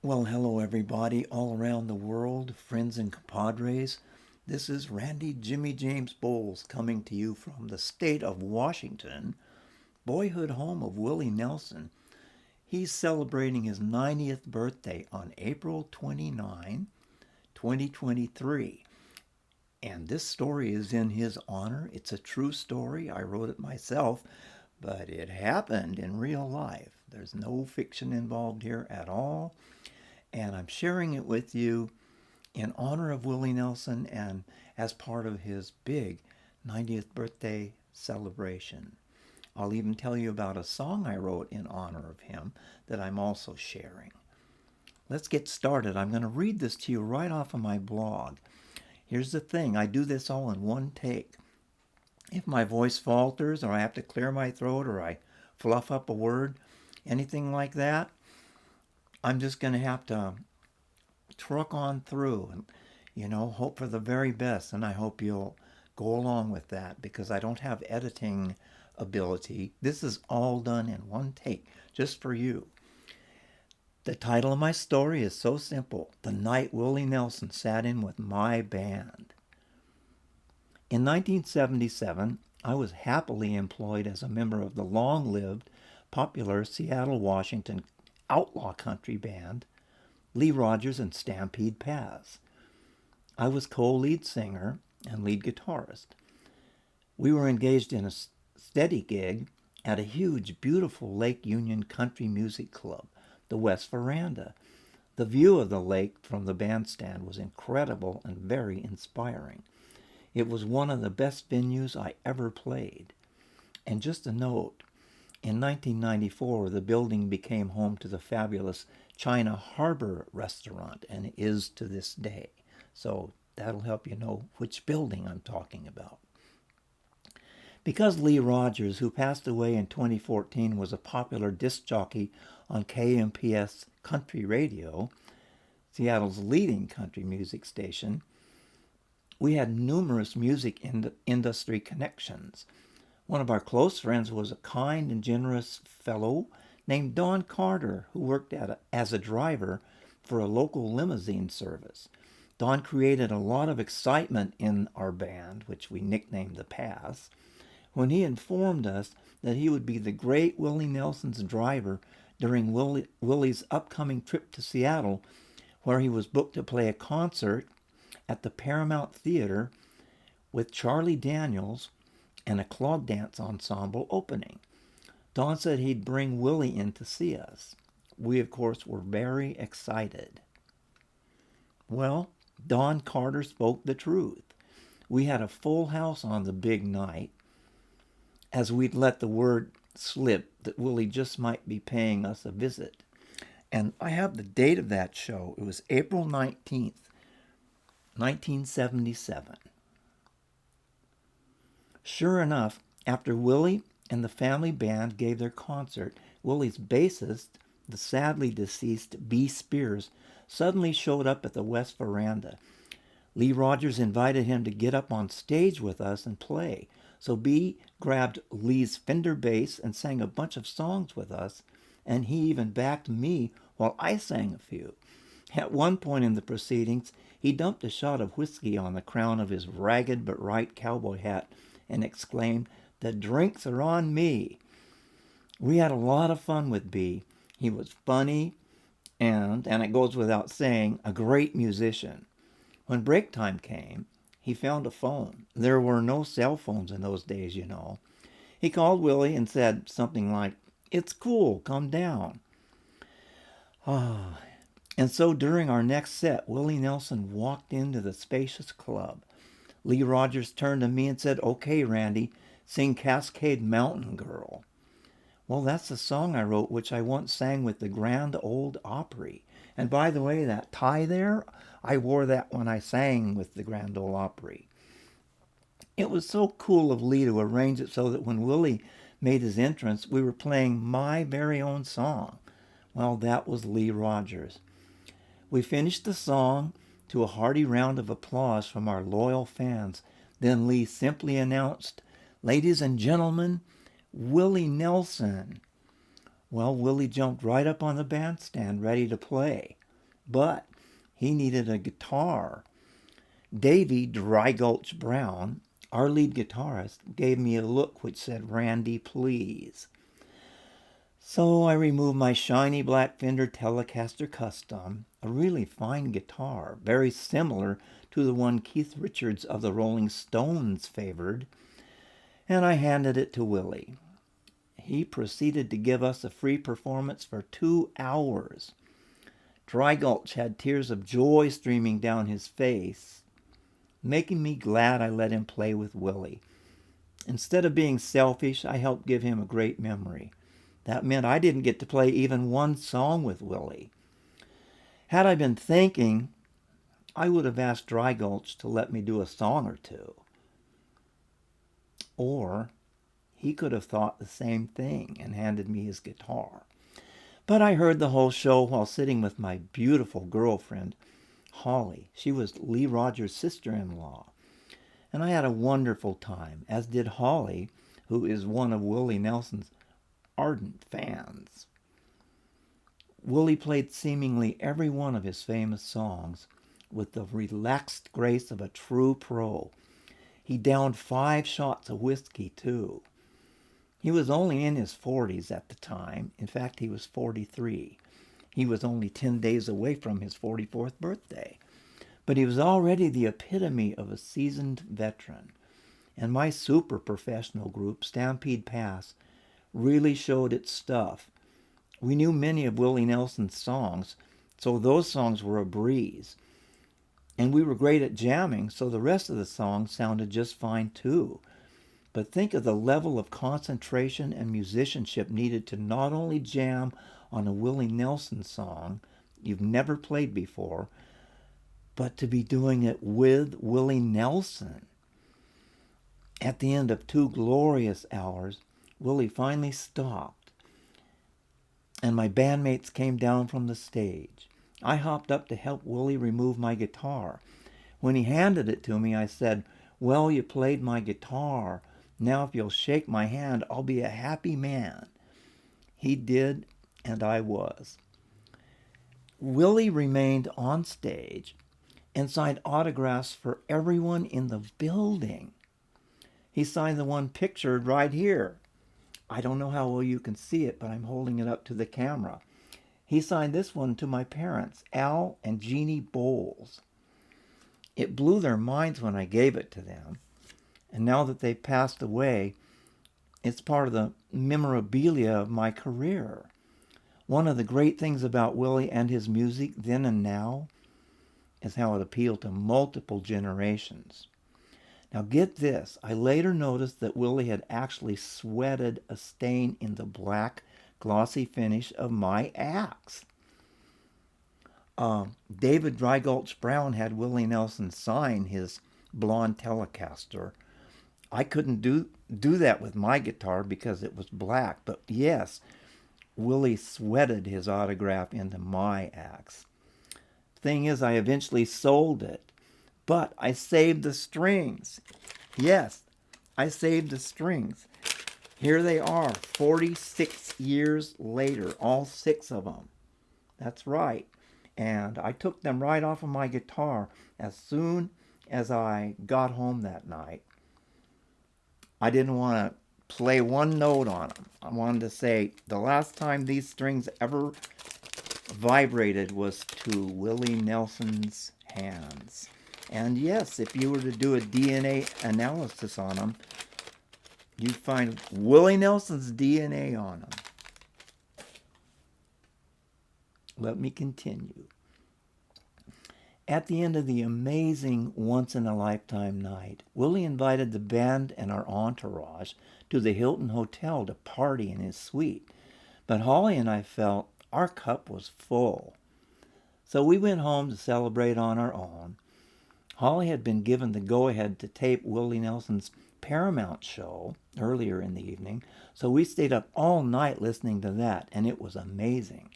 Well, hello everybody all around the world, friends and compadres. This is Randy Jimmy James Bowles coming to you from the state of Washington, boyhood home of Willie Nelson. He's celebrating his 90th birthday on April 29, 2023. And this story is in his honor. It's a true story. I wrote it myself, but it happened in real life. There's no fiction involved here at all. And I'm sharing it with you in honor of Willie Nelson and as part of his big 90th birthday celebration. I'll even tell you about a song I wrote in honor of him that I'm also sharing. Let's get started. I'm going to read this to you right off of my blog. Here's the thing, I do this all in one take. If my voice falters or I have to clear my throat or I fluff up a word, anything like that, I'm just going to have to truck on through and, hope for the very best. And I hope you'll go along with that because I don't have editing ability. This is all done in one take, just for you. The title of my story is so simple: The Night Willie Nelson Sat In With My Band. In 1977, I was happily employed as a member of the long-lived, popular Seattle, Washington outlaw country band, Lee Rogers and Stampede Pass. I was co-lead singer and lead guitarist. We were engaged in a steady gig at a huge, beautiful Lake Union country music club, the West Veranda. The view of the lake from the bandstand was incredible and very inspiring. It was one of the best venues I ever played. And just a note, in 1994, the building became home to the fabulous China Harbor restaurant and is to this day. So that'll help you know which building I'm talking about. Because Lee Rogers, who passed away in 2014, was a popular disc jockey on KMPS Country Radio, Seattle's leading country music station, we had numerous music industry connections. One of our close friends was a kind and generous fellow named Don Carter, who worked as a driver for a local limousine service. Don created a lot of excitement in our band, which we nicknamed the Pass, when he informed us that he would be the great Willie Nelson's driver during Willie's upcoming trip to Seattle, where he was booked to play a concert at the Paramount Theater with Charlie Daniels and a clog dance ensemble opening. Don said he'd bring Willie in to see us. We, of course, were very excited. Well, Don Carter spoke the truth. We had a full house on the big night, as we'd let the word slip that Willie just might be paying us a visit. And I have the date of that show. It was April 19th, 1977. Sure enough, after Willie and the family band gave their concert, Willie's bassist, the sadly deceased B. Spears, suddenly showed up at the West Veranda. Lee Rogers invited him to get up on stage with us and play. So B grabbed Lee's Fender bass and sang a bunch of songs with us, and he even backed me while I sang a few. At one point in the proceedings, he dumped a shot of whiskey on the crown of his ragged but right cowboy hat and exclaimed, "The drinks are on me." We had a lot of fun with B. He was funny and it goes without saying, a great musician. When break time came, he found a phone. There were no cell phones in those days, you know. He called Willie and said something like, "It's cool, come down." And so during our next set, Willie Nelson walked into the spacious club. Lee Rogers turned to me and said, "Okay, Randy, sing Cascade Mountain Girl." Well, that's the song I wrote, which I once sang with the Grand Ole Opry. And by the way, that tie there, I wore that when I sang with the Grand Ole Opry. It was so cool of Lee to arrange it so that when Willie made his entrance, we were playing my very own song. Well, that was Lee Rogers. We finished the song to a hearty round of applause from our loyal fans. Then Lee simply announced, "Ladies and gentlemen, Willie Nelson." Well, Willie jumped right up on the bandstand ready to play. but he needed a guitar. Davy Dry Gulch Brown, our lead guitarist, gave me a look which said, "Randy, please." So I removed my shiny black Fender Telecaster Custom, a really fine guitar, very similar to the one Keith Richards of the Rolling Stones favored, and I handed it to Willie. He proceeded to give us a free performance for 2 hours. Dry Gulch had tears of joy streaming down his face, making me glad I let him play with Willie. Instead of being selfish, I helped give him a great memory. That meant I didn't get to play even one song with Willie. Had I been thinking, I would have asked Dry Gulch to let me do a song or two. Or he could have thought the same thing and handed me his guitar. But I heard the whole show while sitting with my beautiful girlfriend, Holly. She was Lee Rogers' sister-in-law. And I had a wonderful time, as did Holly, who is one of Willie Nelson's ardent fans. Willie played seemingly every one of his famous songs with the relaxed grace of a true pro. He downed 5 shots of whiskey, too. He was only in his 40s at the time. In fact, he was 43. He was only 10 days away from his 44th birthday. But he was already the epitome of a seasoned veteran. And my super professional group, Stampede Pass, really showed its stuff. We knew many of Willie Nelson's songs, so those songs were a breeze. And we were great at jamming, so the rest of the songs sounded just fine too. But think of the level of concentration and musicianship needed to not only jam on a Willie Nelson song you've never played before, but to be doing it with Willie Nelson. At the end of 2 glorious hours, Willie finally stopped, and my bandmates came down from the stage. I hopped up to help Willie remove my guitar. When he handed it to me, I said, "Well, you played my guitar. Now if you'll shake my hand, I'll be a happy man." He did, and I was. Willie remained on stage and signed autographs for everyone in the building. He signed the one pictured right here. I don't know how well you can see it, but I'm holding it up to the camera. He signed this one to my parents, Al and Jeannie Bowles. It blew their minds when I gave it to them. And now that they've passed away, it's part of the memorabilia of my career. One of the great things about Willie and his music then and now is how it appealed to multiple generations. Now get this, I later noticed that Willie had actually sweated a stain in the black glossy finish of my axe. David Dry Gulch Brown had Willie Nelson sign his blonde Telecaster. I couldn't do that with my guitar because it was black, but yes, Willie sweated his autograph into my axe. Thing is, I eventually sold it, but I saved the strings. Yes, I saved the strings. Here they are, 46 years later, all 6 of them. That's right. And I took them right off of my guitar as soon as I got home that night. I didn't want to play one note on them. I wanted to say the last time these strings ever vibrated was to Willie Nelson's hands. And yes, if you were to do a DNA analysis on them, you'd find Willie Nelson's DNA on them. Let me continue. At the end of the amazing once-in-a-lifetime night, Willie invited the band and our entourage to the Hilton Hotel to party in his suite. But Holly and I felt our cup was full. So we went home to celebrate on our own. Holly had been given the go-ahead to tape Willie Nelson's Paramount show earlier in the evening, so we stayed up all night listening to that, and it was amazing.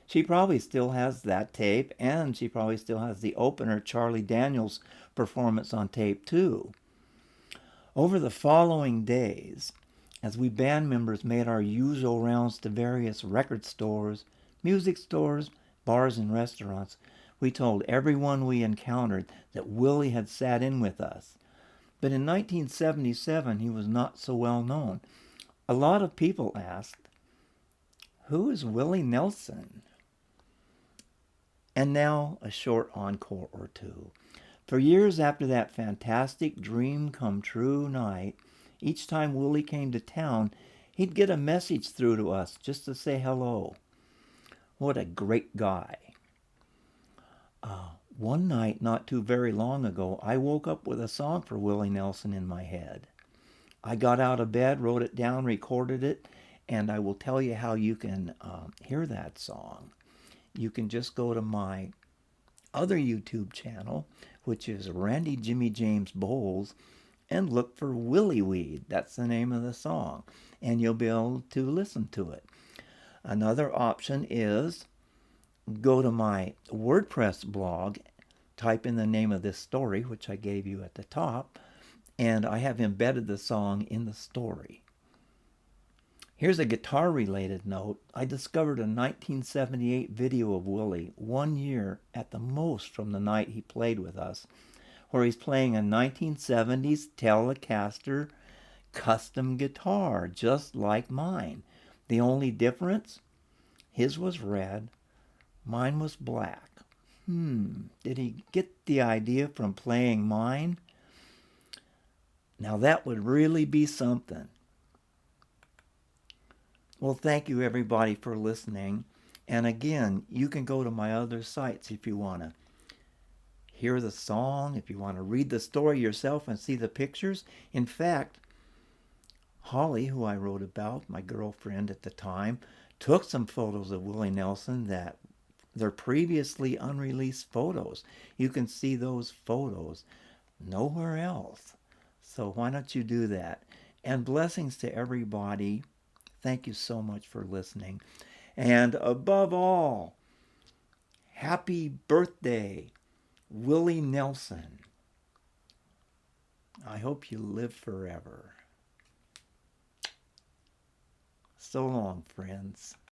She probably still has that tape, and she probably still has the opener Charlie Daniels performance on tape too. Over the following days, as we band members made our usual rounds to various record stores, music stores, bars and restaurants, we told everyone we encountered that Willie had sat in with us. But in 1977, he was not so well known. A lot of people asked, "Who is Willie Nelson?" And now a short encore or two. For years after that fantastic dream come true night, each time Willie came to town, he'd get a message through to us just to say hello. What a great guy. One night, not too very long ago, I woke up with a song for Willie Nelson in my head. I got out of bed, wrote it down, recorded it, and I will tell you how you can hear that song. You can just go to my other YouTube channel, which is Randy Jimmy James Bowles, and look for Willie Weed. That's the name of the song, and you'll be able to listen to it. Another option is go to my WordPress blog, type in the name of this story, which I gave you at the top, and I have embedded the song in the story. Here's a guitar-related note. I discovered a 1978 video of Willie, 1 year at the most from the night he played with us, where he's playing a 1970s Telecaster custom guitar, just like mine. The only difference? His was red, mine was black. Did he get the idea from playing mine? Now that would really be something. Well, thank you everybody for listening. And again, you can go to my other sites if you want to hear the song, if you want to read the story yourself and see the pictures. In fact, Holly, who I wrote about, my girlfriend at the time, took some photos of Willie Nelson that they're previously unreleased photos. You can see those photos nowhere else. So why don't you do that? And blessings to everybody. Thank you so much for listening. And above all, happy birthday, Willie Nelson. I hope you live forever. So long, friends.